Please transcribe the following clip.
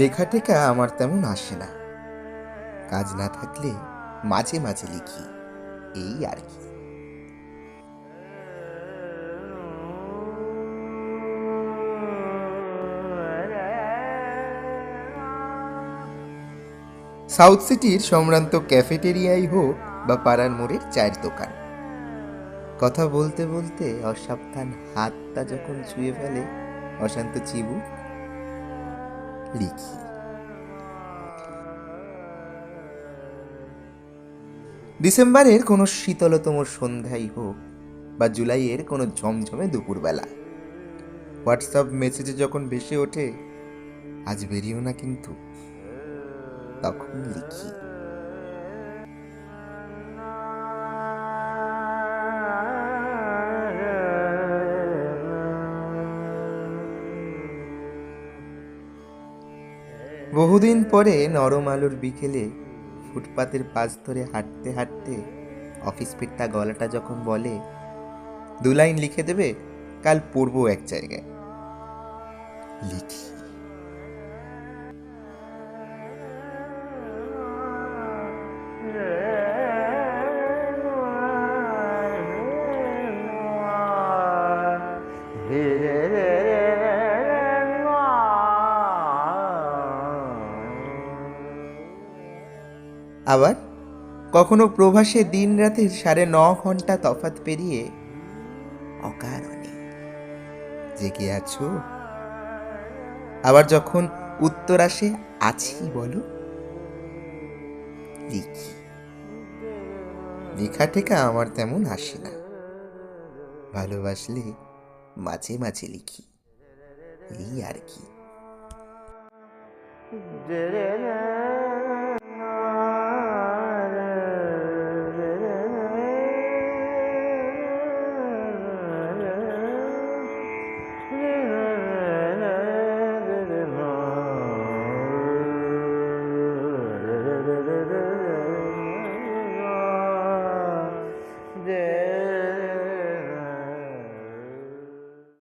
লেখাটেখা আমার তেমন আসে না, কাজ না থাকলে মাঝে মাঝে লিখি, এই আর কি। সাউথ সিটির সম্ভ্রান্ত ক্যাফেটেরিয়াই হোক বা পাড়ার মোড়ের চায়ের দোকান, কথা বলতে বলতে অসাবধান হাতটা যখন ছুঁয়ে ফেলে অশান্ত চিবুক, লিখি। ডিসেম্বরের কোনো শীতলতম সন্ধ্যাই হোক বা জুলাইয়ের কোনো ঝমঝমে দুপুরবেলা, হোয়াটসঅ্যাপ মেসেজে যখন ভেসে ওঠে আজ বেরিও না কিন্তু, তখন লিখি। বহুদিন পরে নরম আলোর বিকেলে ফুটপাতের পাশ ধরে হাঁটতে হাঁটতে অফিস ফিরতা গলাটা যখন বলে 2 লাইন লিখে দেবে, কাল পড়বো এক জায়গায়, লিখি। আবার কখনো প্রভাসে দিন রাতের 9.5 ঘন্টা তফাৎ পেরিয়ে অকারণে জেগে আছো, আবার যখন উত্তর আসে আছি বলো, লিখি। লেখা টেখা আমার তেমন আসে না, ভালোবাসলে মাঝে মাঝে লিখি, এই আর কি।